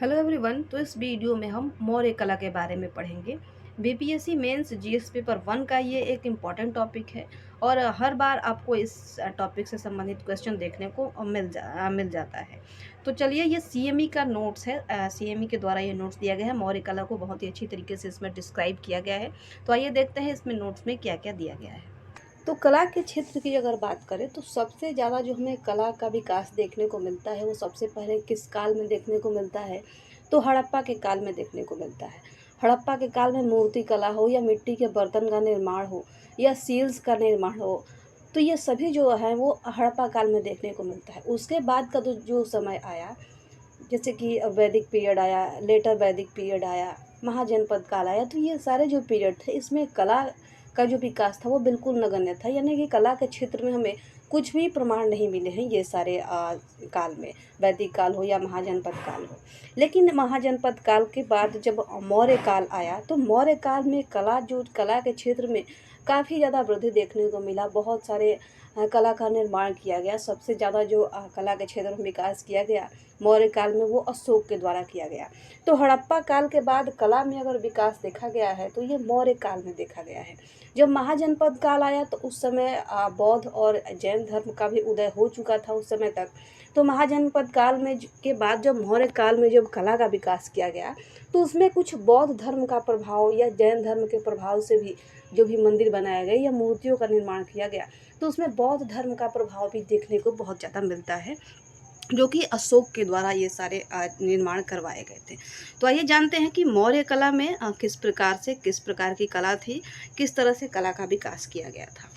Hello everyone. तो इस video में हम मौर्य कला के बारे में पढ़ेंगे। बीपीएससी मेंस जीएस पेपर 1 का ये एक इम्पॉर्टेंट टॉपिक है और हर बार आपको इस टॉपिक से संबंधित क्वेश्चन देखने को मिल जाता है। तो चलिए, ये सीएमई का नोट्स है। सीएमई के द्वारा ये नोट्स दिया गया है। मौर्य कला को बहुत ही अच्छी तरीके से इसमें डिस्क्राइब किया गया है। तो आइए देखते हैं इसमें नोट्स में क्या क्या दिया गया है। तो कला के क्षेत्र की अगर बात करें तो सबसे ज़्यादा जो हमें कला का विकास देखने को मिलता है वो सबसे पहले किस काल में देखने को मिलता है, तो हड़प्पा के काल में देखने को मिलता है। हड़प्पा के काल में मूर्ति कला हो या मिट्टी के बर्तन का निर्माण हो या सील्स का निर्माण हो, तो ये सभी जो है वो हड़प्पा काल में देखने को मिलता है। उसके बाद का जो समय आया, जैसे कि वैदिक पीरियड आया, लेटर वैदिक पीरियड आया, महाजनपद काल आया, तो ये सारे जो पीरियड थे इसमें कला का जो विकास था वो बिल्कुल नगण्य था। यानी कि कला के क्षेत्र में हमें कुछ भी प्रमाण नहीं मिले हैं ये सारे काल में, वैदिक काल हो या महाजनपद काल हो। लेकिन महाजनपद काल के बाद जब मौर्य काल आया तो मौर्य काल में कला के क्षेत्र में काफ़ी ज़्यादा वृद्धि देखने को मिला। बहुत सारे कला का निर्माण किया गया। सबसे ज़्यादा जो कला के क्षेत्र में विकास किया गया मौर्य काल में वो अशोक के द्वारा किया गया। तो हड़प्पा काल के बाद कला में अगर विकास देखा गया है तो ये मौर्य काल में देखा गया है। जब महाजनपद काल आया तो उस समय बौद्ध और जैन धर्म का भी उदय हो चुका था उस समय तक। तो महाजनपद काल में के बाद जब मौर्य काल में जब कला का विकास किया गया तो उसमें कुछ बौद्ध धर्म का प्रभाव या जैन धर्म के प्रभाव से भी जो भी मंदिर बनाए गए या मूर्तियों का निर्माण किया गया, तो उसमें बौद्ध धर्म का प्रभाव भी देखने को बहुत ज़्यादा मिलता है, जो कि अशोक के द्वारा ये सारे निर्माण करवाए गए थे। तो आइए जानते हैं कि मौर्य कला में किस प्रकार की कला थी, किस तरह से कला का विकास किया गया था।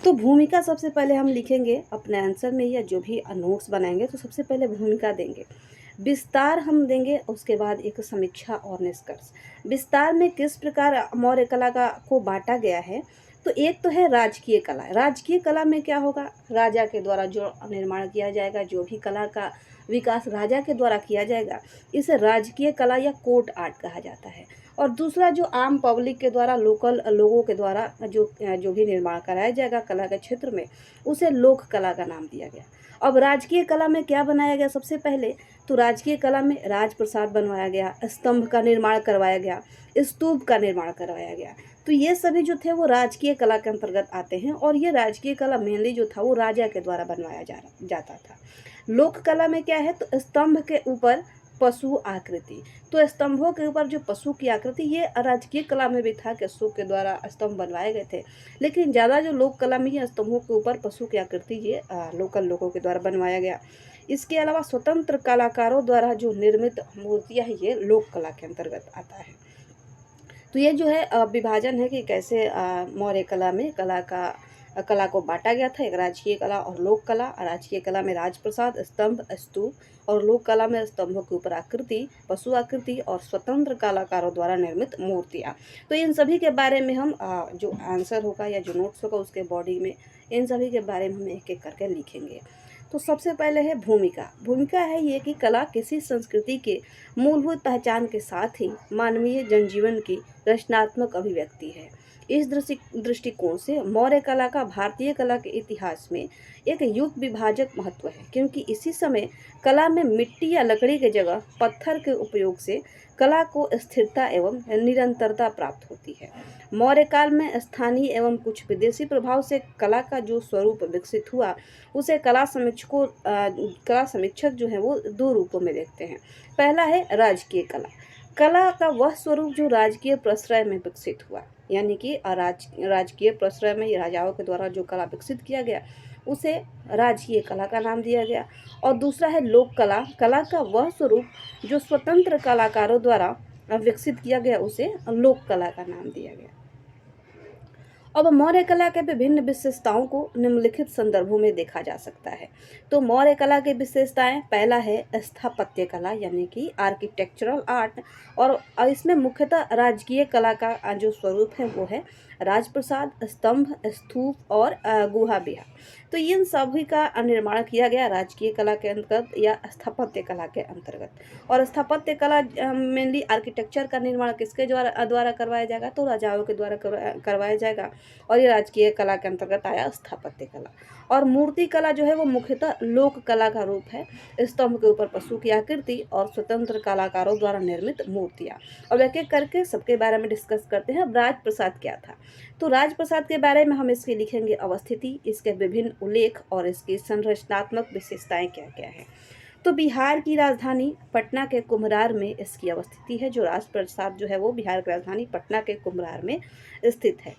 तो भूमिका सबसे पहले हम लिखेंगे अपने आंसर में या जो भी नोट्स बनाएंगे तो सबसे पहले भूमिका देंगे, विस्तार हम देंगे, उसके बाद एक समीक्षा और निष्कर्ष। विस्तार में किस प्रकार मौर्य कला का को बांटा गया है, तो एक तो है राजकीय कला। राजकीय कला में क्या होगा, राजा के द्वारा जो निर्माण किया जाएगा, जो भी कला का विकास राजा के द्वारा किया जाएगा, इसे राजकीय कला या कोर्ट आर्ट कहा जाता है। और दूसरा जो आम पब्लिक के द्वारा, लोकल लोगों के द्वारा जो भी निर्माण कराया जाएगा कला के क्षेत्र में, उसे लोक कला का नाम दिया गया। अब राजकीय कला में क्या बनाया गया, सबसे पहले तो राजकीय कला में राजप्रसाद बनवाया गया, स्तंभ का निर्माण करवाया गया, स्तूप का निर्माण करवाया गया। तो ये सभी जो थे वो राजकीय कला के अंतर्गत आते हैं और ये राजकीय कला मेनली जो था वो राजा के द्वारा बनवाया जाता था। लोक कला में क्या है, तो स्तंभ के ऊपर पशु आकृति, तो स्तंभों के ऊपर जो पशु की आकृति, ये राजकीय कला में भी था कि अशोक के द्वारा स्तंभ बनवाए गए थे। लेकिन ज़्यादा जो लोक कला में ये स्तंभों के ऊपर पशु की आकृति ये लोकल लोगों के द्वारा बनवाया गया। इसके अलावा स्वतंत्र कलाकारों द्वारा जो निर्मित मूर्तियाँ हैं ये लोक कला के अंतर्गत आता है। तो ये जो है विभाजन है कि कैसे मौर्य कला में कला को बांटा गया था, एक राजकीय कला और लोक कला। राजकीय कला में राजप्रसाद, स्तंभ, स्तूप, और लोक कला में स्तंभों के ऊपर आकृति, पशु आकृति और स्वतंत्र कलाकारों द्वारा निर्मित मूर्तियाँ। तो इन सभी के बारे में हम जो आंसर होगा या जो नोट्स होगा उसके बॉडी में इन सभी के बारे में हम एक एक करके लिखेंगे। तो सबसे पहले है भूमिका। भूमिका है ये कि कला किसी संस्कृति के मूलभूत पहचान के साथ ही मानवीय जनजीवन की रचनात्मक अभिव्यक्ति है। इस दृष्टिकोण से मौर्य कला का भारतीय कला के इतिहास में एक युग विभाजक महत्व है, क्योंकि इसी समय कला में मिट्टी या लकड़ी के जगह पत्थर के उपयोग से कला को स्थिरता एवं निरंतरता प्राप्त होती है। मौर्य काल में स्थानीय एवं कुछ विदेशी प्रभाव से कला का जो स्वरूप विकसित हुआ उसे कला समीक्षक जो है वो दो रूपों में देखते हैं। पहला है राजकीय कला। कला का वह स्वरूप जो राजकीय प्रश्रय में विकसित हुआ, यानी कि राजकीय प्रश्रय में राजाओं के द्वारा जो कला विकसित किया गया उसे राजकीय कला का नाम दिया गया। और दूसरा है लोक कला। कला का वह स्वरूप जो स्वतंत्र कलाकारों द्वारा विकसित किया गया उसे लोक कला का नाम दिया गया। अब मौर्य कला के विभिन्न विशेषताओं को निम्नलिखित संदर्भों में देखा जा सकता है। तो मौर्य कला की विशेषताएं, पहला है स्थापत्य कला यानी कि आर्किटेक्चरल आर्ट, और इसमें मुख्यतः राजकीय कला का जो स्वरूप है वो है राजप्रसाद, स्तंभ, स्तूप और गुहा विहार। तो इन सभी का निर्माण किया गया राजकीय कला के अंतर्गत या स्थापत्य कला के अंतर्गत। और स्थापत्य कला मेनली आर्किटेक्चर का निर्माण किसके द्वारा करवाया जाएगा, तो राजाओं के द्वारा करवाया जाएगा। और ये राजकीय कला के अंतर्गत आया स्थापत्य कला। और मूर्ति कला जो है वो मुख्यतः लोक कला का रूप है। स्तंभ के ऊपर पशु की आकृति और स्वतंत्र कलाकारों द्वारा निर्मित मूर्तियाँ। अब एक एक करके सबके बारे में डिस्कस करते हैं। अब राजप्रसाद क्या था, तो राजप्रसाद के बारे में हम इसके लिखेंगे अवस्थिति, इसके विभिन्न उल्लेख और इसकी संरचनात्मक विशेषताएं क्या क्या है। तो बिहार की राजधानी पटना के कुम्हरार में इसकी अवस्थिति है। जो राजप्रसाद जो है वो बिहार की राजधानी पटना के कुम्हरार में स्थित है।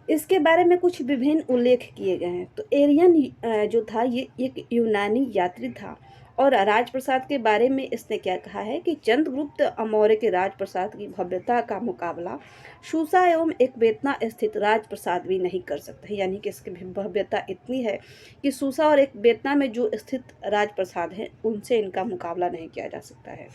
इसके बारे में कुछ विभिन्न उल्लेख किए गए हैं। तो एरियन जो था ये एक यूनानी यात्री था। और राजप्रसाद के बारे में इसने क्या कहा है कि चंद्रगुप्त मौर्य के राजप्रसाद की भव्यता का मुकाबला शूसा एवं एकबेतना स्थित राजप्रसाद भी नहीं कर सकते। यानी कि इसकी भव्यता इतनी है कि शूसा और एकबेतना में जो स्थित राजप्रसाद है उनसे इनका मुकाबला नहीं किया जा सकता है।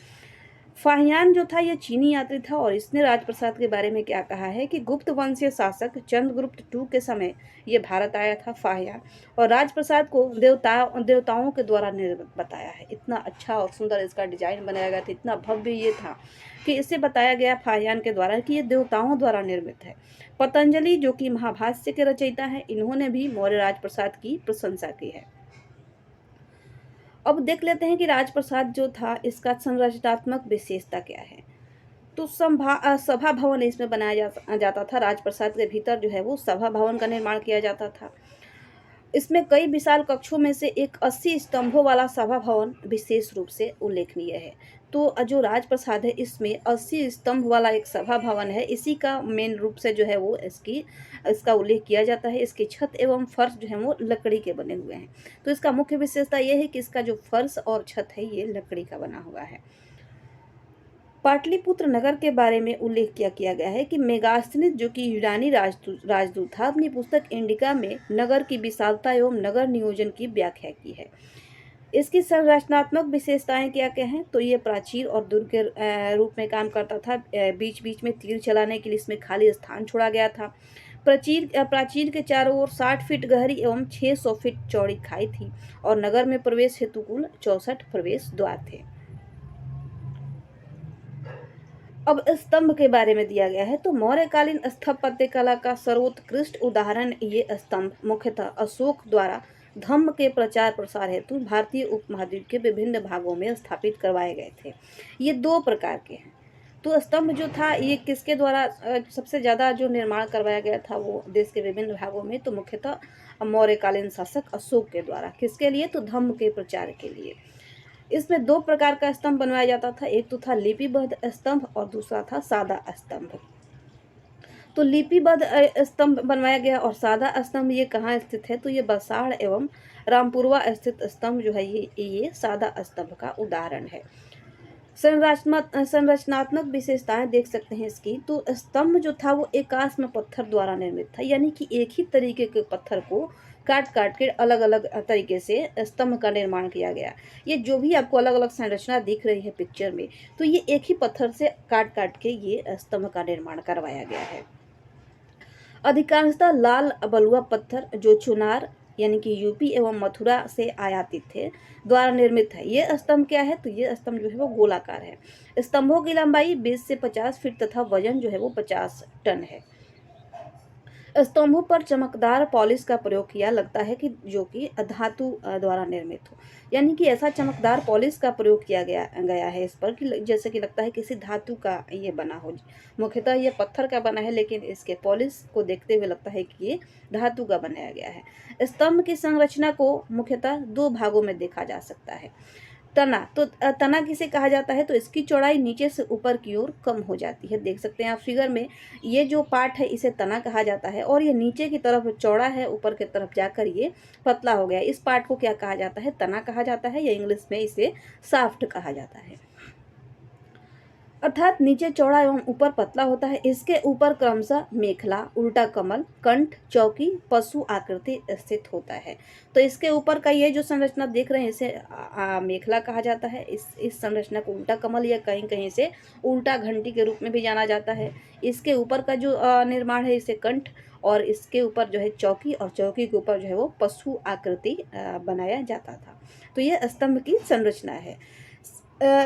फाहियान जो था ये चीनी यात्री था और इसने राजप्रसाद के बारे में क्या कहा है कि गुप्त वंशीय शासक चंद्रगुप्त II के समय ये भारत आया था फाहियान, और राजप्रसाद को देवताओं के द्वारा निर्मित बताया है। इतना अच्छा और सुंदर इसका डिजाइन बनाया गया था, इतना भव्य ये था कि इसे बताया गया फाहियान के द्वारा कि ये देवताओं द्वारा निर्मित है। पतंजलि जो कि महाभाष्य के रचयिता है, इन्होंने भी मौर्य राजप्रसाद की प्रशंसा की है। अब देख लेते हैं कि राजप्रसाद जो था इसका संरचनात्मक विशेषता क्या है। तो सभा भवन इसमें बनाया जाता था। राजप्रसाद के भीतर जो है वो सभा भवन का निर्माण किया जाता था। इसमें कई विशाल कक्षों में से एक 80 स्तंभों वाला सभा भवन विशेष रूप से उल्लेखनीय है। तो जो राजप्रसाद है इसमें 80 स्तंभ वाला एक सभा भवन है, इसी का मेन रूप से जो है वो इसका उल्लेख किया जाता है। इसकी छत एवं फर्श जो है वो लकड़ी के बने हुए हैं। तो इसका मुख्य विशेषता ये है कि इसका जो फर्श और छत है ये लकड़ी का बना हुआ है। पाटलिपुत्र नगर के बारे में उल्लेख किया गया है कि मेगास्थनीज जो कि यूनानी राजदूत था, अपनी पुस्तक इंडिका में नगर की विशालता एवं नगर नियोजन की व्याख्या की है। इसकी संरचनात्मक विशेषताएं क्या क्या हैं, तो ये प्राचीर और दुर्ग के रूप में काम करता था। बीच बीच में तीर चलाने के लिए इसमें खाली स्थान छोड़ा गया था। प्राचीर के चारों ओर 60 फीट गहरी एवं 600 फीट चौड़ी खाई थी और नगर में प्रवेश हेतु कुल 64 प्रवेश द्वार थे। अब स्तंभ के बारे में दिया गया है। तो मौर्यकालीन स्थापत्य कला का सर्वोत्कृष्ट उदाहरण ये स्तंभ मुख्यतः अशोक द्वारा धम्म के प्रचार प्रसार हेतु भारतीय उपमहाद्वीप के विभिन्न भागों में स्थापित करवाए गए थे। ये 2 प्रकार के हैं। तो स्तंभ जो था ये किसके द्वारा सबसे ज़्यादा जो निर्माण करवाया गया था वो देश के विभिन्न भागों में, तो मुख्यतः मौर्यकालीन शासक अशोक के द्वारा। किसके लिए, तो धम्म के प्रचार के लिए। इसमें 2 प्रकार का स्तंभ बनवाया जाता था। एक तो था लिपिबद्ध स्तंभ और दूसरा था सादा स्तंभ। तो लिपिबद्ध स्तंभ बनवाया गया और सादा स्तंभ ये कहाँ स्थित है, तो ये बसाड़ एवं रामपुरवा स्थित स्तंभ जो है ये सादा स्तंभ का उदाहरण है। संरचनात्मक विशेषताएं देख सकते हैं इसकी। तो स्तंभ जो था वो एकाश्म पत्थर द्वारा निर्मित था, यानी कि एक ही तरीके के पत्थर को काट काट के अलग अलग तरीके से स्तंभ का निर्माण किया गया। ये जो भी आपको अलग अलग संरचना दिख रही है पिक्चर में, तो ये एक ही पत्थर से काट काट के ये स्तंभ का निर्माण करवाया गया है। अधिकांशतः लाल बलुआ पत्थर जो चुनार यानी कि यूपी एवं मथुरा से आयातित थे द्वारा निर्मित है। ये स्तंभ क्या है, तो ये स्तंभ जो है वो गोलाकार है। स्तंभों की लंबाई 20 से 50 फीट तथा वजन जो है वो 50 टन है। स्तंभों पर चमकदार पॉलिश का प्रयोग किया लगता है कि जो कि धातु द्वारा निर्मित हो, यानी कि ऐसा चमकदार पॉलिश का प्रयोग किया गया है इस पर कि जैसे कि लगता है किसी धातु का ये बना हो। मुख्यतः ये पत्थर का बना है, लेकिन इसके पॉलिश को देखते हुए लगता है कि ये धातु का बनाया गया है। स्तंभ की संरचना को मुख्यतः 2 भागों में देखा जा सकता है। तना, तो तना किसे कहा जाता है, तो इसकी चौड़ाई नीचे से ऊपर की ओर कम हो जाती है। देख सकते हैं आप फिगर में, ये जो पार्ट है इसे तना कहा जाता है और ये नीचे की तरफ चौड़ा है, ऊपर की तरफ जाकर ये पतला हो गया। इस पार्ट को क्या कहा जाता है, तना कहा जाता है, या इंग्लिश में इसे शाफ्ट कहा जाता है। अर्थात नीचे चौड़ा एवं ऊपर पतला होता है। इसके ऊपर क्रमशः मेखला, उल्टा कमल, कंठ, चौकी, पशु आकृति स्थित होता है। तो इसके ऊपर का ये जो संरचना देख रहे हैं इसे मेखला कहा जाता है। इस संरचना को उल्टा कमल या कहीं कहीं से उल्टा घंटी के रूप में भी जाना जाता है। इसके ऊपर का जो निर्माण है इसे कंठ, और इसके ऊपर जो है चौकी, और चौकी के ऊपर जो है वो पशु आकृति बनाया जाता था। तो ये स्तंभ की संरचना है।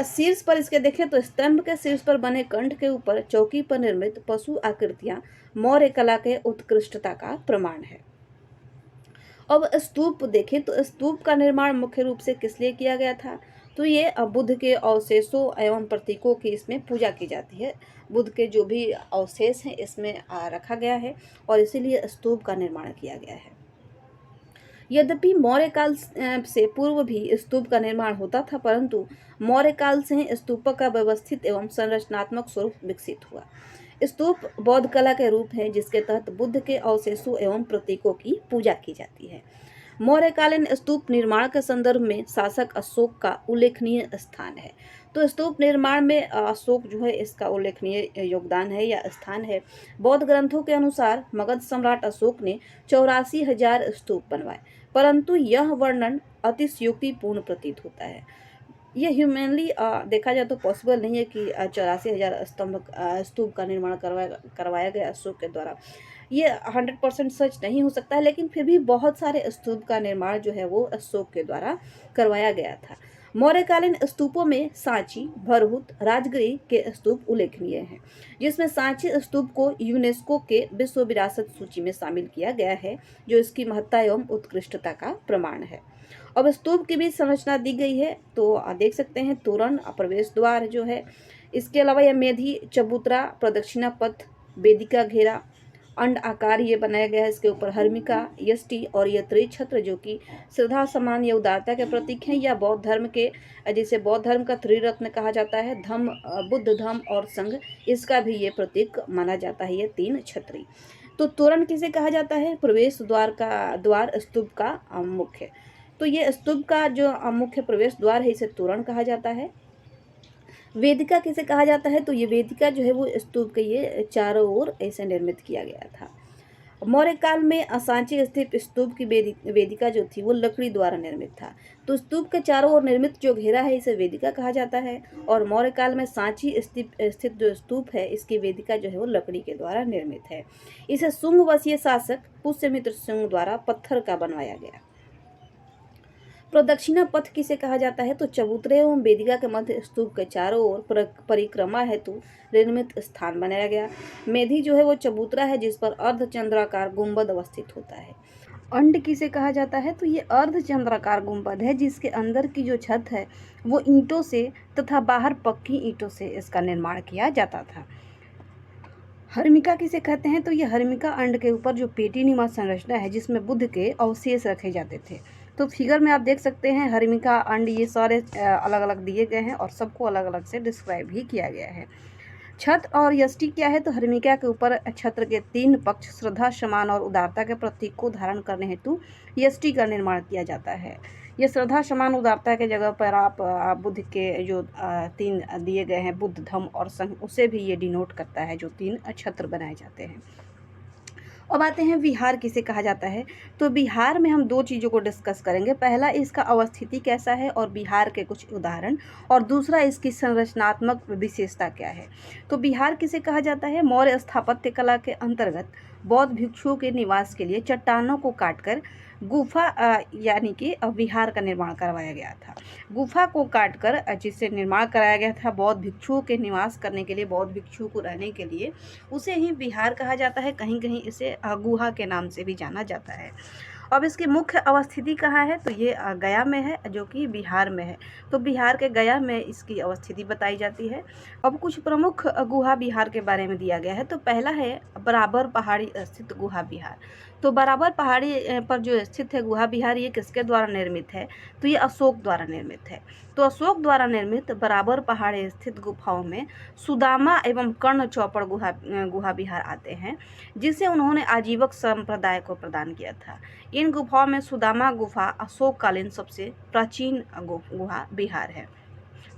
शीर्ष पर इसके देखें तो स्तंभ के शीर्ष पर बने कंठ के ऊपर चौकी पर निर्मित पशु आकृतियां मौर्य कला के उत्कृष्टता का प्रमाण है। अब स्तूप देखें तो स्तूप का निर्माण मुख्य रूप से किस लिए किया गया था? तो ये बुद्ध के अवशेषों एवं प्रतीकों की इसमें पूजा की जाती है। बुद्ध के जो भी अवशेष हैं इसमें रखा गया है और इसीलिए स्तूप का निर्माण किया गया है। यद्यपि मौर्य काल से पूर्व भी स्तूप का निर्माण होता था, परंतु मौर्य काल से ही स्तूपों का व्यवस्थित एवं संरचनात्मक स्वरूप विकसित हुआ। स्तूप बौद्ध कला के रूप है जिसके तहत बुद्ध के अवशेषों एवं प्रतीकों की पूजा की जाती है। मौर्यकालीन स्तूप निर्माण के संदर्भ में शासक अशोक का उल्लेखनीय स्थान है। तो स्तूप निर्माण में अशोक जो है इसका उल्लेखनीय योगदान है या स्थान है। बौद्ध ग्रंथों के अनुसार मगध सम्राट अशोक ने 84,000 स्तूप बनवाए, परंतु यह वर्णन अतिशयोक्तिपूर्ण प्रतीत होता है। ये ह्यूमनली देखा जाए तो पॉसिबल नहीं है कि 84,000 स्तूप का निर्माण करवाया गया अशोक के द्वारा। ये 100% सच नहीं हो सकता है, लेकिन फिर भी बहुत सारे स्तूप का निर्माण जो है वो अशोक के द्वारा करवाया गया था। मौर्यकालीन स्तूपों में सांची, भरहुत, राजगृह के स्तूप उल्लेखनीय हैं, जिसमें सांची स्तूप को यूनेस्को के विश्व विरासत सूची में शामिल किया गया है, जो इसकी महत्ता एवं उत्कृष्टता का प्रमाण है। अब स्तूप की भी संरचना दी गई है, तो देख सकते हैं तोरण, प्रवेश द्वार जो है, इसके अलावा यह मेधी, चबूतरा, प्रदक्षिणा पथ, वेदिका घेरा, अंड आकार ये बनाया गया है। इसके ऊपर हर्मिका, यष्टि और यह त्रिछत्र जो कि श्रद्धा, सम्मान या उदारता के प्रतीक हैं, या बौद्ध धर्म के, जिसे बौद्ध धर्म का त्रिरत्न कहा जाता है, धम्म, बुद्ध, धम्म और संघ, इसका भी ये प्रतीक माना जाता है, ये 3 छत्री। तो तोरण किसे कहा जाता है? प्रवेश द्वार स्तूप का मुख्य। तो ये स्तूप का जो मुख्य प्रवेश द्वार है इसे तोरण कहा जाता है। वेदिका किसे कहा जाता है? तो ये वेदिका जो है वो स्तूप के ये चारों ओर ऐसे निर्मित किया गया था। मौर्य काल में सांची स्थित स्तूप की वेदिका जो थी वो लकड़ी द्वारा निर्मित था। तो स्तूप के चारों ओर निर्मित जो घेरा है इसे वेदिका कहा जाता है, और मौर्य काल में सांची स्थित जो स्तूप है इसकी वेदिका जो है वो लकड़ी के द्वारा निर्मित है। इसे शुंग वंशीय शासक पुष्यमित्र शुंग द्वारा पत्थर का बनवाया गया। प्रदक्षिणा पथ किसे कहा जाता है? तो चबूतरे एवं वेदिका के मध्य स्तूप के चारों ओर परिक्रमा हेतु निर्मित स्थान बनाया गया। मेधी जो है वो चबूतरा है जिस पर अर्धचंद्राकार गुंबद अवस्थित होता है। अंड किसे कहा जाता है? तो ये अर्धचंद्राकार गुंबद है जिसके अंदर की जो छत है वो ईंटों से तथा बाहर पक्की ईंटों से इसका निर्माण किया जाता था। हर्मिका किसे कहते हैं? तो ये हर्मिका अंड के ऊपर जो पेटीनुमा संरचना है जिसमें बुद्ध के अवशेष रखे जाते थे। तो फिगर में आप देख सकते हैं हर्मिका अंड ये सारे अलग अलग दिए गए हैं और सबको अलग अलग से डिस्क्राइब भी किया गया है। छत और यष्टि क्या है? तो हर्मिका के ऊपर छत्र के 3 पक्ष श्रद्धा, सम्मान और उदारता के प्रतीक को धारण करने हेतु यष्टि का निर्माण किया जाता है। ये श्रद्धा, सम्मान, उदारता के जगह पर आप बुद्ध के जो 3 दिए गए हैं, बुद्ध, धम्म और संघ, उसे भी ये डिनोट करता है जो 3 छत्र बनाए जाते हैं। अब आते हैं विहार किसे कहा जाता है? तो विहार में हम 2 चीज़ों को डिस्कस करेंगे। पहला इसका अवस्थिति कैसा है और विहार के कुछ उदाहरण, और दूसरा इसकी संरचनात्मक विशेषता क्या है। तो विहार किसे कहा जाता है? मौर्य स्थापत्य कला के अंतर्गत बौद्ध भिक्षुओं के निवास के लिए चट्टानों को काटकर गुफा यानी कि विहार का निर्माण करवाया गया था। गुफा को काटकर जिससे निर्माण कराया गया था बौद्ध भिक्षुओं के निवास करने के लिए, बौद्ध भिक्षुओं को रहने के लिए, उसे ही विहार कहा जाता है। कहीं कहीं इसे गुहा के नाम से भी जाना जाता है। अब इसकी मुख्य अवस्थिति कहाँ है? तो ये गया में है जो कि बिहार में है। तो बिहार के गया में इसकी अवस्थिति बताई जाती है। अब कुछ प्रमुख गुहा बिहार के बारे में दिया गया है। तो पहला है बराबर पहाड़ी स्थित गुहा बिहार। तो बराबर पहाड़ी पर जो स्थित है गुहा बिहार, ये किसके द्वारा निर्मित है? तो ये अशोक द्वारा निर्मित है। तो अशोक द्वारा निर्मित बराबर पहाड़ी स्थित गुफाओं में सुदामा एवं कर्ण चौपड़ गुहा बिहार आते हैं, जिसे उन्होंने आजीवक संप्रदाय को प्रदान किया था। इन गुफाओं में सुदामा गुफा अशोककालीन सबसे प्राचीन गुहा बिहार है।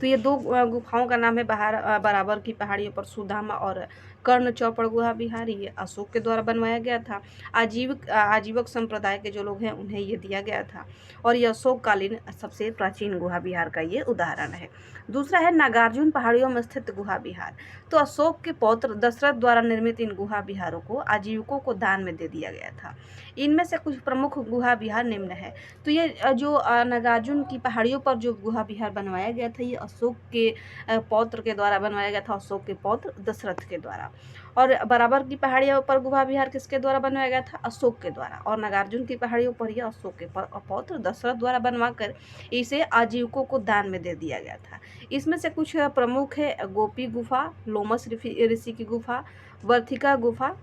तो ये दो गुफाओं का नाम है बराबर की पहाड़ियों पर सुदामा और कर्ण चौपड़ गुहा विहार। ये अशोक के द्वारा बनवाया गया था। आजीवक संप्रदाय के जो लोग हैं उन्हें ये दिया गया था, और ये अशोककालीन सबसे प्राचीन गुहा विहार का ये उदाहरण है। दूसरा है नागार्जुन पहाड़ियों में स्थित गुहा विहार। तो अशोक के पौत्र दशरथ द्वारा निर्मित इन गुहा विहारों को आजीविकों को दान में दे दिया गया था। इनमें से कुछ प्रमुख गुहा विहार निम्न है। तो ये जो नागार्जुन की पहाड़ियों पर जो गुहा विहार बनवाया गया था, ये अशोक के पौत्र के द्वारा बनवाया गया था, अशोक के पौत्र दशरथ के द्वारा। और बराबर की पहाड़ियों पर गुहा विहार किसके द्वारा बनवाया गया था? अशोक के द्वारा। और नागार्जुन की पहाड़ियों पर यह अशोक के पौत्र दशरथ द्वारा बनवाकर इसे आजीविकों को दान में दे दिया गया था। इसमें से कुछ प्रमुख है गोपी गुफा, लोमस ऋषि की गुफा, वर्थिका गुफा।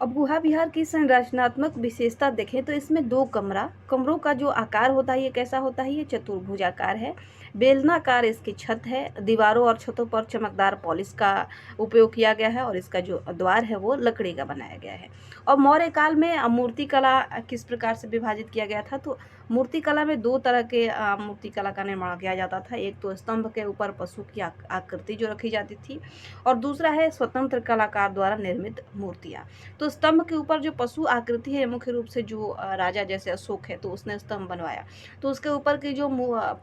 अब गुहा विहार की संरचनात्मक विशेषता देखें तो इसमें दो कमरों का जो आकार होता है ये कैसा होता है? ये चतुर्भुजाकार है। बेलनाकार इसकी छत है। दीवारों और छतों पर चमकदार पॉलिश का उपयोग किया गया है, और इसका जो द्वार है वो लकड़ी का बनाया गया है। और मौर्य काल में मूर्ति कला किस प्रकार से विभाजित किया गया था? तो मूर्ति कला में दो तरह के मूर्ति कला का निर्माण किया जाता था। एक तो स्तंभ के ऊपर पशु की आकृति जो रखी जाती थी, और दूसरा है स्वतंत्र कलाकार द्वारा निर्मित मूर्तियाँ। तो स्तंभ के ऊपर जो पशु आकृति है, मुख्य रूप से जो राजा जैसे अशोक है तो उसने स्तंभ बनवाया, तो उसके ऊपर की जो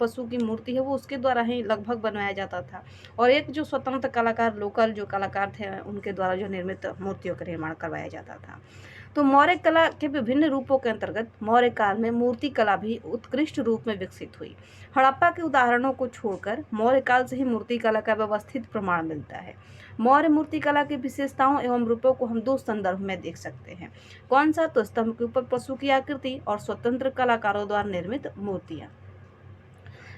पशु की मूर्ति है वो उसके द्वारा ही लगभग बनाया जाता था। और एक जो स्वतंत्र कलाकार, लोकल जो कलाकार थे, उनके द्वारा जो निर्मित मूर्तियों का निर्माण करवाया जाता था। तो मौर्य कला के विभिन्न रूपों के अंतर्गत मौर्य काल में मूर्ति कला भी उत्कृष्ट रूप में विकसित हुई। हड़प्पा के उदाहरणों को छोड़कर मौर्य काल से ही मूर्ति कला का व्यवस्थित प्रमाण मिलता है। मौर्य मूर्ति कला की विशेषताओं एवं रूपों को हम दो संदर्भ में देख सकते हैं। कौन सा? तो स्तंभ के ऊपर पशु की आकृति और स्वतंत्र कलाकारों द्वारा निर्मित मूर्तियां।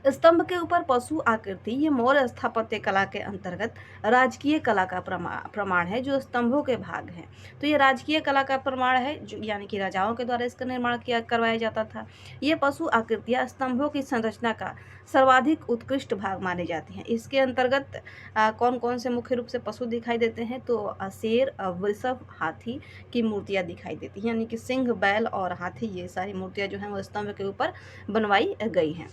स्तंभ के ऊपर पशु आकृति ये मौर्य स्थापत्य कला के अंतर्गत राजकीय कला का प्रमाण है, जो स्तंभों के भाग हैं। तो ये राजकीय कला का प्रमाण है, जो यानी कि राजाओं के द्वारा इसका निर्माण करवाया जाता था। ये पशु आकृतियां स्तंभों की संरचना का सर्वाधिक उत्कृष्ट भाग मानी जाती हैं। इसके अंतर्गत कौन कौन से मुख्य रूप से पशु दिखाई देते हैं? तो शेर, वृषभ, हाथी की मूर्तियां दिखाई देती हैं, यानी कि सिंह, बैल और हाथी, ये सारी मूर्तियां जो हैं वो स्तंभ के ऊपर बनवाई गई हैं।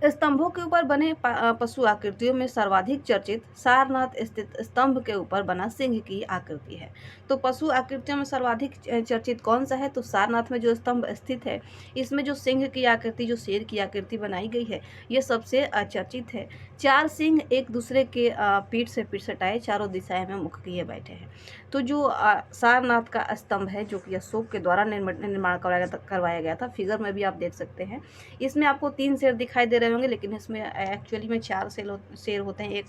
स्तंभों के ऊपर बने पशु आकृतियों में सर्वाधिक चर्चित सारनाथ स्थित स्तंभ के ऊपर बना सिंह की आकृति है। तो पशु आकृतियों में सर्वाधिक चर्चित कौन सा है? तो सारनाथ में जो स्तंभ स्थित है, इसमें जो सिंह की आकृति, जो शेर की आकृति बनाई गई है, ये सबसे चर्चित है। चार सिंह एक दूसरे के पीठ से पीठ सटाए चारों दिशाएं में मुख किए बैठे हैं। तो जो सारनाथ का स्तंभ है, जो कि अशोक के द्वारा निर्माण करवाया गया था, फिगर में भी आप देख सकते हैं। इसमें आपको 3 शेर दिखाई दे रहे होंगे, लेकिन इसमें एक्चुअली में 4 शेर होते हैं। एक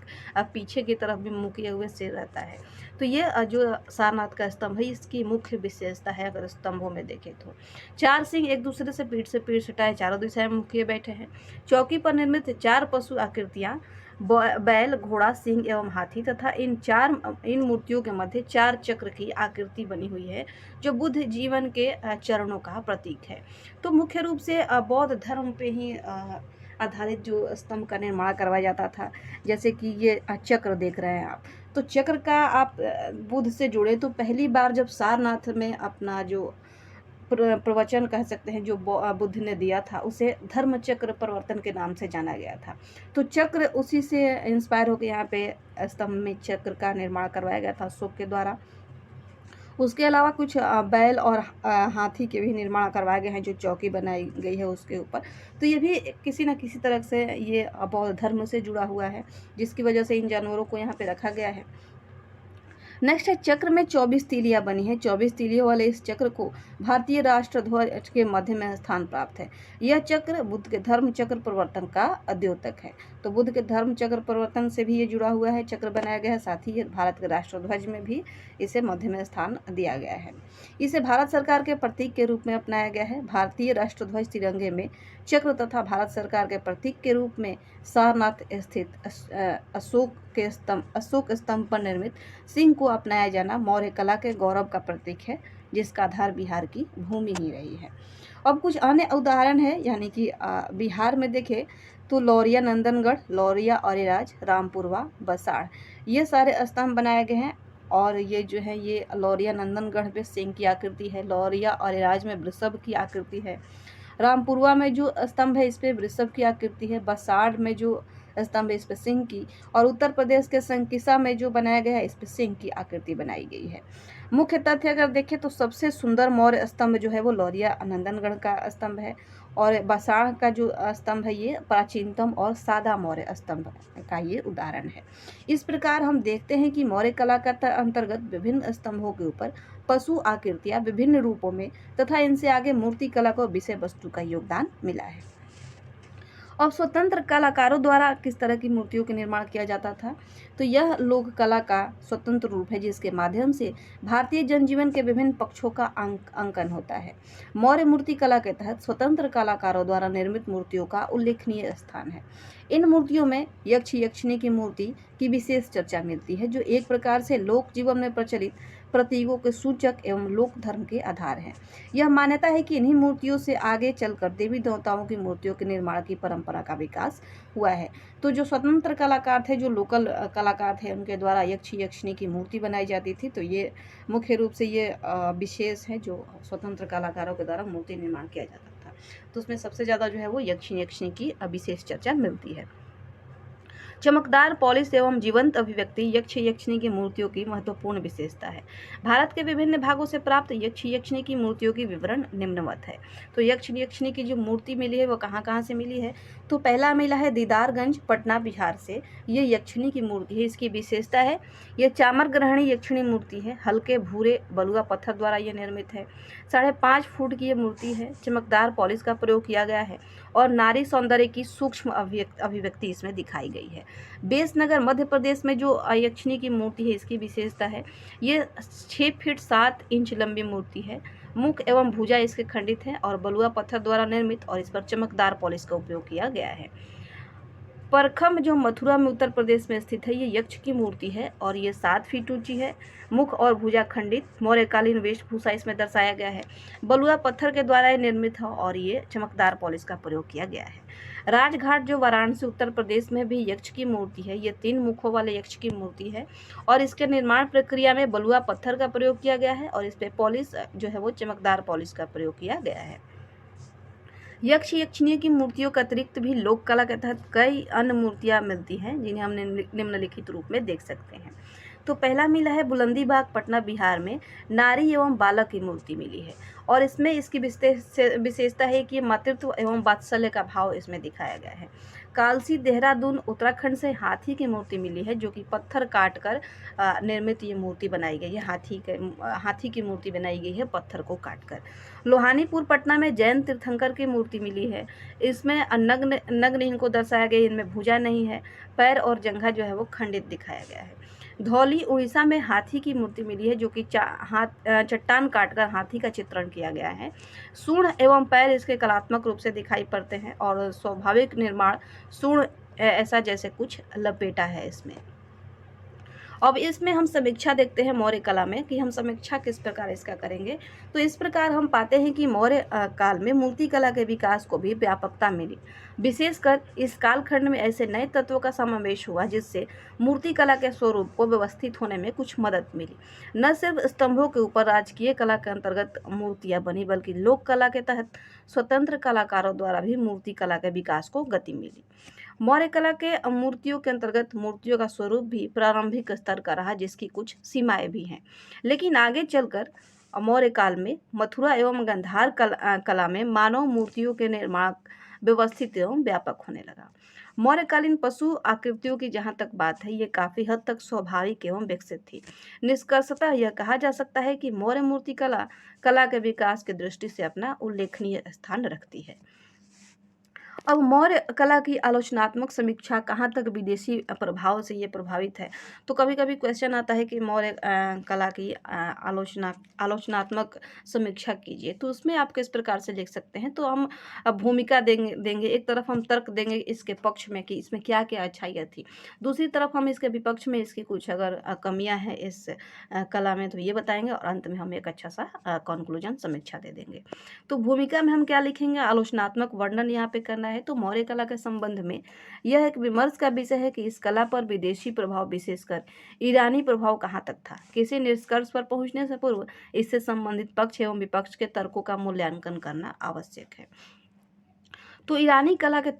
पीछे की तरफ भी मुँह किए हुए शेर रहता है। तो ये जो सारनाथ का स्तंभ है, इसकी मुख्य विशेषता है। अगर स्तंभों में देखें तो 4 सिंह एक दूसरे से पीठ सटाए चारों दिशाएं मुँह किए बैठे हैं। चौकी पर निर्मित 4 पशु आकृतियां बैल, घोड़ा, सिंह एवं हाथी तथा इन मूर्तियों के मध्य 4 चक्र की आकृति बनी हुई है, जो बुद्ध जीवन के चरणों का प्रतीक है। तो मुख्य रूप से बौद्ध धर्म पे ही आधारित जो स्तंभ का निर्माण करवाया जाता था। जैसे कि ये चक्र देख रहे हैं आप, तो चक्र का आप बुद्ध से जुड़े तो पहली बार जब सारनाथ में अपना जो प्रवचन कह सकते हैं जो बुद्ध ने दिया था, उसे धर्म चक्र प्रवर्तन के नाम से जाना गया था। तो चक्र उसी से इंस्पायर होकर यहाँ पे स्तंभ में चक्र का निर्माण करवाया गया था अशोक के द्वारा। उसके अलावा कुछ बैल और हाथी के भी निर्माण करवाए गए हैं, जो चौकी बनाई गई है उसके ऊपर। तो ये भी किसी न किसी तरह से ये बौद्ध धर्म से जुड़ा हुआ है, जिसकी वजह से इन जानवरों को यहाँ पे रखा गया है। नेक्स्ट है चक्र में 24 तीलियां बनी है। 24 तीलियों वाले इस चक्र को भारतीय राष्ट्रध्वज के मध्य में स्थान प्राप्त है। यह चक्र बुद्ध के धर्म चक्र प्रवर्तन का द्योतक है। तो बुद्ध के धर्म चक्र प्रवर्तन से भी ये जुड़ा हुआ है, चक्र बनाया गया है। साथ ही भारत के राष्ट्रध्वज में भी इसे मध्य में स्थान दिया गया है। इसे भारत सरकार के प्रतीक के रूप में अपनाया गया है। भारतीय राष्ट्रध्वज तिरंगे में चक्र तथा भारत सरकार के प्रतीक के रूप में सारनाथ स्थित अशोक स्तंभ पर निर्मित सिंह को अपनाया जाना मौर्य कला के गौरव का प्रतीक है, जिसका आधार बिहार की भूमि ही रही है। अब कुछ अन्य उदाहरण है, यानी कि बिहार में देखें तो लौरिया नंदनगढ़, लौरिया औरेराज, रामपुरवा, बसाड़, ये सारे स्तंभ बनाए गए हैं। और ये जो है ये लौरिया नंदनगढ़ में सिंह की आकृति है, लौरिया औरेराज में वृषभ की आकृति है, रामपुरवा में जो स्तंभ है इस पे वृषभ की आकृति है, बसाड़ में जो स्तंभ है इस पे सिंह की, और उत्तर प्रदेश के संकिसा में जो बनाया गया है इस पे सिंह की आकृति बनाई गई है। मुख्य तथ्य अगर देखें तो सबसे सुंदर मौर्य स्तंभ जो है वो लौरिया नंदनगढ़ का स्तंभ है, और बसाड़ का जो स्तंभ है ये प्राचीनतम और सादा मौर्य स्तंभ का ये उदाहरण है। इस प्रकार हम देखते हैं कि मौर्य कला का अंतर्गत विभिन्न स्तंभों के ऊपर पशु आकृतियां विभिन्न रूपों में तथा इनसे आगे मूर्ति कला को विषय वस्तु का योगदान मिला है। और स्वतंत्र कलाकारों द्वारा किस तरह की मूर्तियों का निर्माण किया जाता था, तो यह लोक कला का स्वतंत्र रूप है जिसके माध्यम से भारतीय जनजीवन के विभिन्न पक्षों का अंकन होता है। मौर्य मूर्ति कला के तहत स्वतंत्र कलाकारों द्वारा निर्मित मूर्तियों का उल्लेखनीय स्थान है। इन मूर्तियों में यक्ष यक्षिणी की मूर्ति की विशेष चर्चा मिलती है, जो एक प्रकार से लोक जीवन में प्रचलित प्रतीकों के सूचक एवं लोक धर्म के आधार हैं। यह मान्यता है कि इन्हीं मूर्तियों से आगे चलकर देवी देवताओं की मूर्तियों के निर्माण की परंपरा का विकास हुआ है। तो जो स्वतंत्र कलाकार थे, जो लोकल कलाकार थे, उनके द्वारा यक्ष यक्षिणी की मूर्ति बनाई जाती थी। तो ये मुख्य रूप से ये विशेष है जो स्वतंत्र कलाकारों के द्वारा मूर्ति निर्माण किया जाता था। तो उसमें सबसे ज़्यादा जो है वो यक्ष यक्षिणी की विशेष चर्चा मिलती है। चमकदार पॉलिश एवं जीवंत अभिव्यक्ति यक्ष यक्षिणी की मूर्तियों की महत्वपूर्ण विशेषता है। भारत के विभिन्न भागों से प्राप्त यक्ष यक्षिणी की मूर्तियों की विवरण निम्नवत है। तो यक्ष यक्षिणी की जो मूर्ति मिली है वो कहाँ कहाँ से मिली है, तो पहला मिला है दीदारगंज पटना बिहार से। ये यक्षिणी की मूर्ति है। इसकी विशेषता है ये चामर ग्रहणी यक्षिणी मूर्ति है। हल्के भूरे बलुआ पत्थर द्वारा ये निर्मित है। 5.5 फुट की ये मूर्ति है। चमकदार पॉलिश का प्रयोग किया गया है और नारी सौंदर्य की सूक्ष्म अभिव्यक्ति इसमें दिखाई गई है। बेसनगर मध्य प्रदेश में जो यक्षिणी की मूर्ति है इसकी विशेषता है ये 6 फीट 7 इंच लंबी मूर्ति है। मुख एवं भुजा इसके खंडित है और बलुआ पत्थर द्वारा निर्मित, और इस पर चमकदार पॉलिश का उपयोग किया गया है। परखम जो मथुरा में उत्तर प्रदेश में स्थित है, ये यक्ष की मूर्ति है और ये 7 फीट ऊंची है। मुख और भुजा खंडित, मौर्यकालीन वेशभूषा इसमें दर्शाया गया है। बलुआ पत्थर के द्वारा ये निर्मित है और ये चमकदार पॉलिश का प्रयोग किया गया है। राजघाट जो वाराणसी उत्तर प्रदेश में भी यक्ष की मूर्ति है। ये 3 मुखों वाले यक्ष की मूर्ति है और इसके निर्माण प्रक्रिया में बलुआ पत्थर का प्रयोग किया गया है और इस पर पॉलिश जो है वो चमकदार पॉलिश का प्रयोग किया गया है। यक्ष यक्षिणी की मूर्तियों के अतिरिक्त भी लोक कला के तहत कई अन्य मूर्तियां मिलती हैं जिन्हें हम निम्नलिखित रूप में देख सकते हैं। तो पहला मिला है बुलंदीबाग पटना बिहार में नारी एवं बालक की मूर्ति मिली है और इसमें इसकी विशेषता है कि मातृत्व एवं वात्सल्य का भाव इसमें दिखाया गया है। कालसी देहरादून उत्तराखंड से हाथी की मूर्ति मिली है जो कि पत्थर काट कर निर्मित ये मूर्ति बनाई गई है। हाथी की मूर्ति बनाई गई है पत्थर को काट कर। लोहानीपुर पटना में जैन तीर्थंकर की मूर्ति मिली है। इसमें नग्न इनको दर्शाया गया, इनमें भुजा नहीं है। पैर और जंघा जो है वो खंडित दिखाया गया है। धौली उड़ीसा में हाथी की मूर्ति मिली है जो कि चट्टान काटकर हाथी का चित्रण किया गया है। सूंड एवं पैर इसके कलात्मक रूप से दिखाई पड़ते हैं और स्वाभाविक निर्माण सूंड ऐसा जैसे कुछ लपेटा है इसमें। अब इसमें हम समीक्षा देखते हैं मौर्य कला में कि हम समीक्षा किस प्रकार इसका करेंगे। तो इस प्रकार हम पाते हैं कि मौर्य काल में मूर्ति कला के विकास को भी व्यापकता मिली। विशेषकर इस कालखंड में ऐसे नए तत्वों का समावेश हुआ जिससे मूर्ति कला के स्वरूप को व्यवस्थित होने में कुछ मदद मिली। न सिर्फ स्तंभों के ऊपर राजकीय कला के अंतर्गत मूर्तियां बनी बल्कि लोक कला के तहत स्वतंत्र कलाकारों द्वारा भी मूर्ति कला के विकास को गति मिली। मौर्य कला के मूर्तियों के अंतर्गत मूर्तियों का स्वरूप भी प्रारंभिक स्तर का रहा जिसकी कुछ सीमाएं भी हैं, लेकिन आगे चलकर मौर्य काल में मथुरा एवं गांधार कला में मानव मूर्तियों के निर्माण व्यवस्थित एवं व्यापक होने लगा। मौर्यकालीन पशु आकृतियों की जहाँ तक बात है ये काफी हद तक स्वाभाविक एवं विकसित थी। निष्कर्षतः यह कहा जा सकता है कि मौर्य मूर्ति कला के विकास की दृष्टि से अपना उल्लेखनीय स्थान रखती है। अब मौर्य कला की आलोचनात्मक समीक्षा कहाँ तक विदेशी प्रभाव से ये प्रभावित है। तो कभी कभी क्वेश्चन आता है कि मौर्य कला की आलोचनात्मक समीक्षा कीजिए, तो उसमें आप किस प्रकार से लिख सकते हैं। तो हम भूमिका देंगे एक तरफ हम तर्क देंगे इसके पक्ष में कि इसमें क्या क्या अच्छाइयाँ थी, दूसरी तरफ हम इसके विपक्ष में इसकी कुछ अगर कमियाँ हैं इस कला में तो ये बताएंगे और अंत में हम एक अच्छा सा कंक्लूजन समीक्षा दे देंगे। तो भूमिका में हम क्या लिखेंगे, आलोचनात्मक वर्णन यहाँ पे करना है। तो मौर्य कला के संबंध में यह एक विमर्श का विषय है कि इस कला पर विदेशी प्रभाव विशेषकर ईरानी प्रभाव कहाँ तक था। किसी निष्कर्ष पर पहुंचने से पूर्व इससे संबंधित पक्ष एवं विपक्ष के तर्कों का मूल्यांकन करना आवश्यक है। तो ईरानी कला के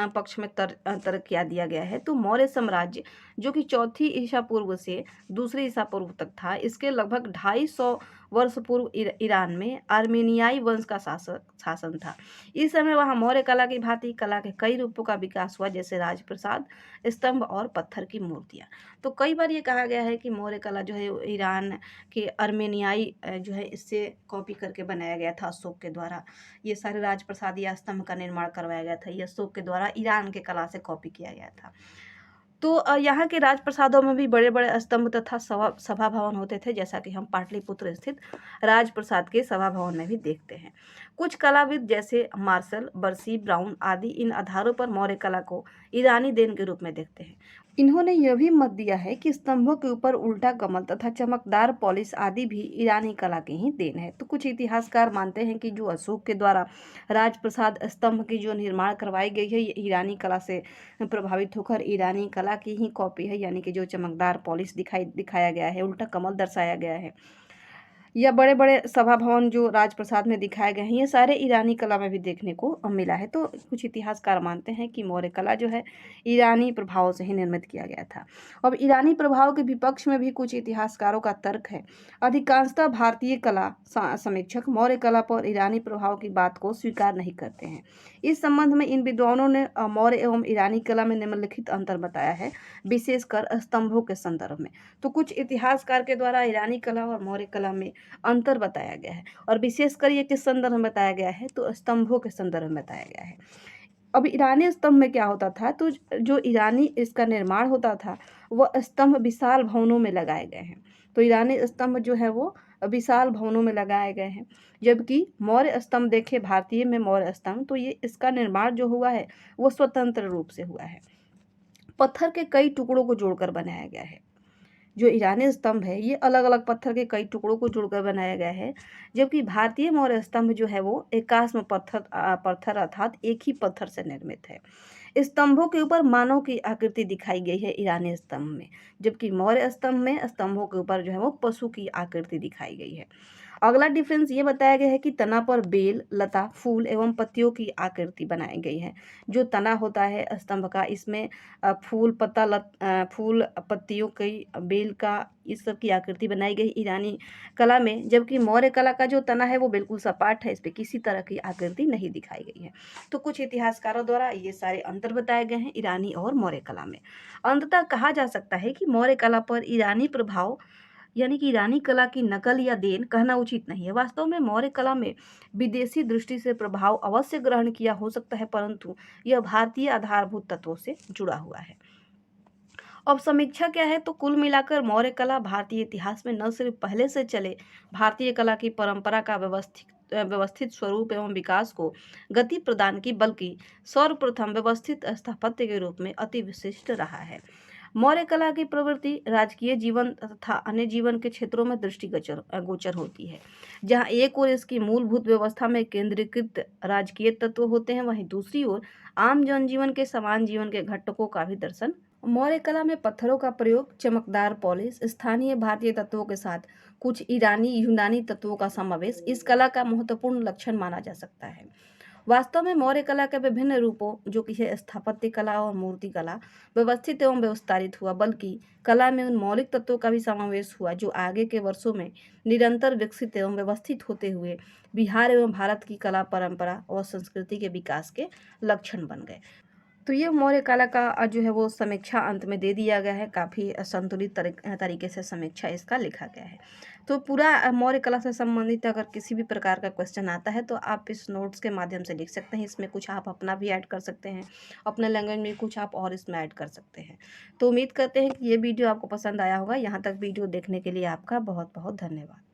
पक्ष में तर्क क्या दिया गया है। तो मौर्य साम्राज्य जो कि चौथी ईसा पूर्व से दूसरी ईसा पूर्व तक था, इसके लगभग 250 वर्ष पूर्व ईरान में आर्मेनियाई वंश का शासन था। इस समय वहाँ मौर्य कला की भांति कला के कई रूपों का विकास हुआ, जैसे राजप्रसाद, स्तंभ और पत्थर की मूर्तियाँ। तो कई बार ये कहा गया है कि मौर्य कला जो है ईरान के आर्मेनियाई जो है इससे कॉपी करके बनाया गया था अशोक के द्वारा। ये सारे राजप्रसाद या स्तंभ का निर्माण करवाया गया था, ये अशोक के द्वारा ईरान के कला से कॉपी किया गया था। तो यहाँ के राजप्रसादों में भी बड़े बड़े स्तंभ तथा सभा भवन होते थे, जैसा कि हम पाटलिपुत्र स्थित राजप्रसाद के सभा भवन में भी देखते हैं। कुछ कलाविद जैसे मार्शल, बर्सी, ब्राउन आदि इन आधारों पर मौर्य कला को ईरानी देन के रूप में देखते हैं। इन्होंने यह भी मत दिया है कि स्तंभों के ऊपर उल्टा कमल तथा चमकदार पॉलिश आदि भी ईरानी कला की ही देन है। तो कुछ इतिहासकार मानते हैं कि जो अशोक के द्वारा राजप्रसाद स्तंभ की जो निर्माण करवाई गई है, ये ईरानी कला से प्रभावित होकर ईरानी कला की ही कॉपी है, यानी कि जो चमकदार पॉलिश दिखाया गया है, उल्टा कमल दर्शाया गया है, या बड़े बड़े सभा भवन जो राजप्रसाद में दिखाए गए हैं, ये सारे ईरानी कला में भी देखने को मिला है। तो कुछ इतिहासकार मानते हैं कि मौर्य कला जो है ईरानी प्रभाव से ही निर्मित किया गया था। अब ईरानी प्रभाव के विपक्ष में भी कुछ इतिहासकारों का तर्क है। अधिकांशतः भारतीय कला समीक्षक मौर्य कला पर ईरानी प्रभाव की बात को स्वीकार नहीं करते हैं। इस संबंध में इन विद्वानों ने मौर्य एवं ईरानी कला में निम्नलिखित अंतर बताया है, विशेषकर स्तंभों के संदर्भ में। तो कुछ इतिहासकार के द्वारा ईरानी कला और मौर्य कला में अंतर बताया गया है, और विशेषकर ये किस संदर्भ में बताया गया है, तो स्तंभों के संदर्भ में बताया गया है। अब ईरानी स्तंभ में क्या होता था, तो जो ईरानी इसका निर्माण होता था वह स्तंभ विशाल भवनों में लगाए गए हैं। तो ईरानी स्तंभ जो है वो विशाल भवनों में लगाए गए हैं, जबकि मौर्य स्तंभ देखे भारतीय में मौर्य स्तंभ, तो ये इसका निर्माण जो हुआ है वो स्वतंत्र रूप से हुआ है, पत्थर के कई टुकड़ों को जोड़कर बनाया गया है। जो ईरानी स्तंभ है ये अलग अलग पत्थर के कई टुकड़ों को जोड़कर बनाया गया है, जबकि भारतीय मौर्य स्तंभ जो है वो एकाश्म पत्थर अर्थात एक ही पत्थर से निर्मित है। स्तंभों के ऊपर मानव की आकृति दिखाई गई है ईरानी स्तंभ में, जबकि मौर्य स्तंभ में स्तंभों के ऊपर जो है वो पशु की आकृति दिखाई गई है। अगला डिफरेंस ये बताया गया है कि तना पर बेल, लता, फूल एवं पत्तियों की आकृति बनाई गई है। जो तना होता है स्तंभ का, इसमें फूल, फूल, पत्तियों की, बेल का, इस सब की आकृति बनाई गई ईरानी कला में, जबकि मौर्य कला का जो तना है वो बिल्कुल सपाट है, इस पर किसी तरह की आकृति नहीं दिखाई गई है। तो कुछ इतिहासकारों द्वारा ये सारे अंतर बताए गए हैं ईरानी और मौर्य कला में। अंततः कहा जा सकता है कि मौर्य कला पर ईरानी प्रभाव यानी कि ईरानी कला की नकल या देन कहना उचित नहीं है। वास्तव में मौर्य कला में विदेशी दृष्टि से प्रभाव अवश्य ग्रहण किया हो सकता है, परंतु यह भारतीय आधारभूत तत्वों से जुड़ा हुआ है। अब समीक्षा क्या है, तो कुल मिलाकर मौर्य कला भारतीय इतिहास में न सिर्फ पहले से चले भारतीय कला की परंपरा का व्यवस्थित स्वरूप एवं विकास को गति प्रदान की, बल्कि सर्वप्रथम व्यवस्थित स्थापत्य के रूप में अति विशिष्ट रहा है। मौर्य कला की प्रवृत्ति राजकीय जीवन तथा अन्य जीवन के क्षेत्रों में गोचर होती है, जहां एक ओर इसकी मूलभूत व्यवस्था में केंद्रीकृत राजकीय तत्व होते हैं, वहीं दूसरी ओर आम जनजीवन के समान जीवन के घटकों का भी दर्शन। मौर्य कला में पत्थरों का प्रयोग, चमकदार पॉलिश, स्थानीय भारतीय तत्वों के साथ कुछ ईरानी यूनानी तत्वों का समावेश इस कला का महत्वपूर्ण लक्षण माना जा सकता है। वास्तव में मौर्य कला के विभिन्न रूपों, जो कि है स्थापत्य कला और मूर्ति कला, व्यवस्थित एवं विस्तारित हुआ, बल्कि कला में उन मौलिक तत्वों का भी समावेश हुआ जो आगे के वर्षों में निरंतर विकसित एवं व्यवस्थित होते हुए बिहार एवं भारत की कला परंपरा और संस्कृति के विकास के लक्षण बन गए। तो ये मौर्य कला का जो है वो समीक्षा अंत में दे दिया गया है, काफ़ी संतुलित तरीके से समीक्षा इसका लिखा गया है। तो पूरा मौर्य कला से संबंधित अगर किसी भी प्रकार का क्वेश्चन आता है तो आप इस नोट्स के माध्यम से लिख सकते हैं। इसमें कुछ आप अपना भी ऐड कर सकते हैं, अपने लैंग्वेज में कुछ आप और इसमें ऐड कर सकते हैं। तो उम्मीद करते हैं कि ये वीडियो आपको पसंद आया होगा। यहाँ तक वीडियो देखने के लिए आपका बहुत बहुत धन्यवाद।